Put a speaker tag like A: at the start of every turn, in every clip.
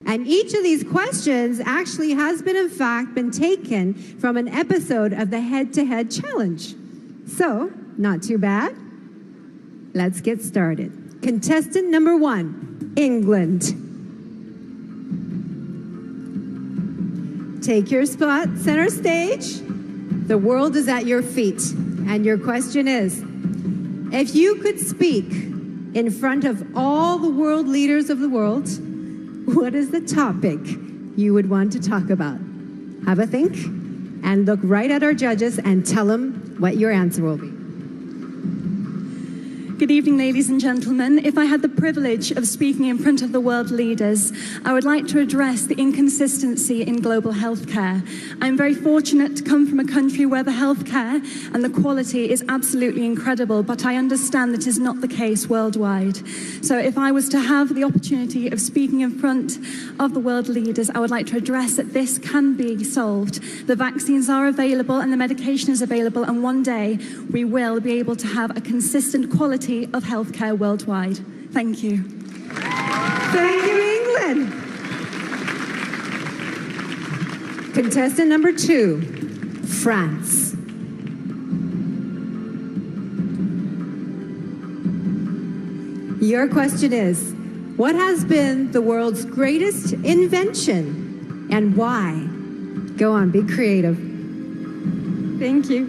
A: And each of these questions actually has been, in fact, been taken from an episode of the Head-to-Head Challenge. So, not too bad. Let's get started. Contestant number 1, England. Take your spot, center stage. The world is at your feet. And your question is, if you could speak in front of all the world leaders of the world, what is the topic you would want to talk about? Have a think and look right at our judges and tell them what your answer will be.
B: Good evening, ladies and gentlemen. If I had the privilege of speaking in front of the world leaders, I would like to address the inconsistency in global healthcare. I'm very fortunate to come from a country where the healthcare and the quality is absolutely incredible, but I understand that is not the case worldwide. So if I was to have the opportunity of speaking in front of the world leaders, I would like to address that this can be solved. The vaccines are available and the medication is available, and one day we will be able to have a consistent quality of healthcare worldwide. Thank you.
A: Thank you, England. Contestant number 2, France. Your question is, what has been the world's greatest invention and why? Go on, be creative.
C: Thank you.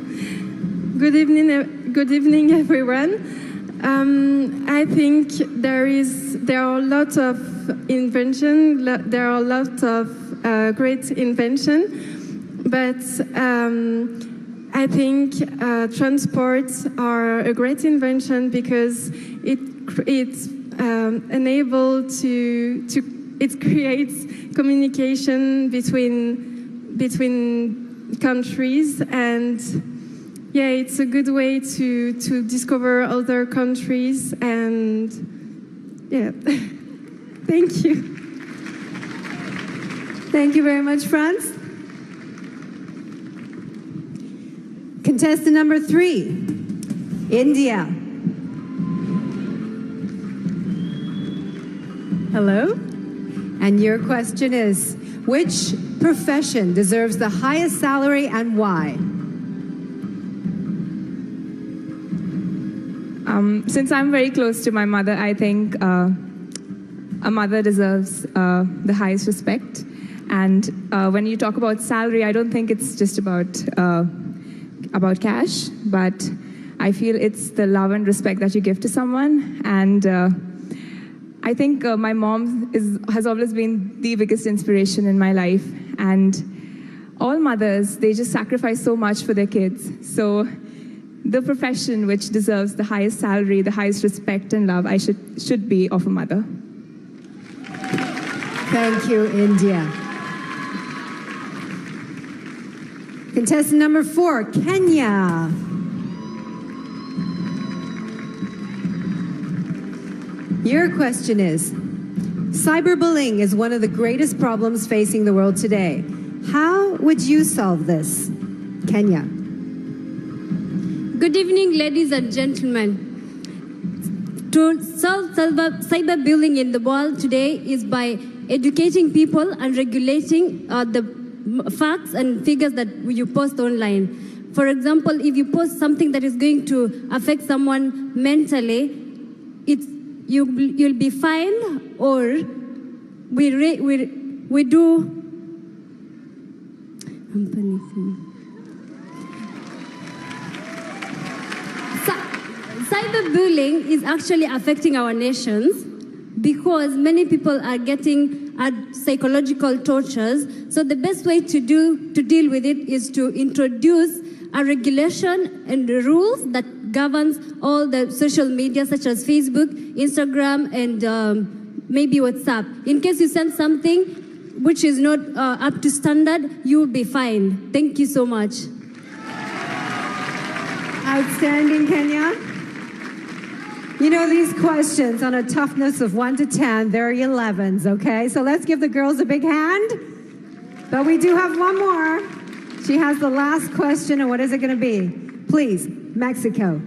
C: Good evening, everyone. I think there are a lot of invention. There are a lot of great invention, but I think transports are a great invention because it's it creates communication between countries, and yeah, it's a good way to discover other countries, and yeah, thank you.
A: Thank you very much, France. Contestant number 3, India. Hello? And your question is, which profession deserves the highest salary and why?
D: Since I'm very close to my mother, I think a mother deserves the highest respect. And when you talk about salary, I don't think it's just about cash, but I feel it's the love and respect that you give to someone. And I think my mom has always been the biggest inspiration in my life. And all mothers, they just sacrifice so much for their kids. So the profession which deserves the highest salary, the highest respect and love, should be of a mother.
A: Thank you, India. Contestant number 4, Kenya. Your question is, cyberbullying is one of the greatest problems facing the world today. How would you solve this? Kenya.
E: Good evening, ladies and gentlemen. To solve cyberbullying in the world today is by educating people and regulating the facts and figures that you post online. For example, if you post something that is going to affect someone mentally, you'll be fined, or we do. I'm panicking. Cyberbullying is actually affecting our nations because many people are getting psychological tortures. So the best way to deal with it is to introduce a regulation and rules that governs all the social media such as Facebook, Instagram, and maybe WhatsApp. In case you send something which is not up to standard, you will be fined. Thank you so much.
A: Outstanding, Kenya. You know, these questions on a toughness of 1 to 10, they're 11s, okay? So let's give the girls a big hand. But we do have one more. She has the last question, and what is it going to be? Please, Mexico.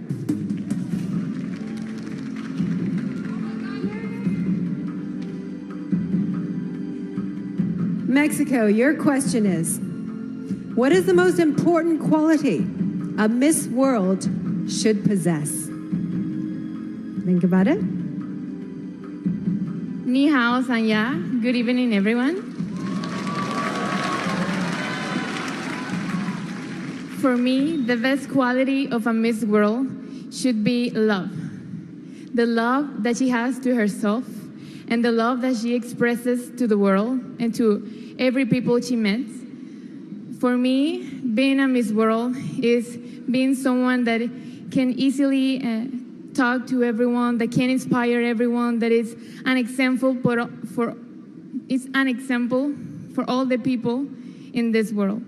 A: Mexico, your question is, what is the most important quality a Miss World should possess? Think about it.
F: Ni hao, Sanya. Good evening, everyone. For me, the best quality of a Miss World should be love. The love that she has to herself and the love that she expresses to the world and to every people she meets. For me, being a Miss World is being someone that can easily talk to everyone, that can inspire everyone, that is an example for all the people in this world.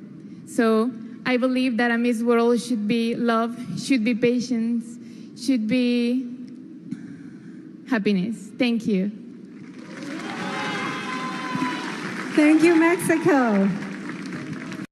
F: So I believe that a Miss World should be love, should be patience, should be happiness. Thank you.
A: Thank you, Mexico.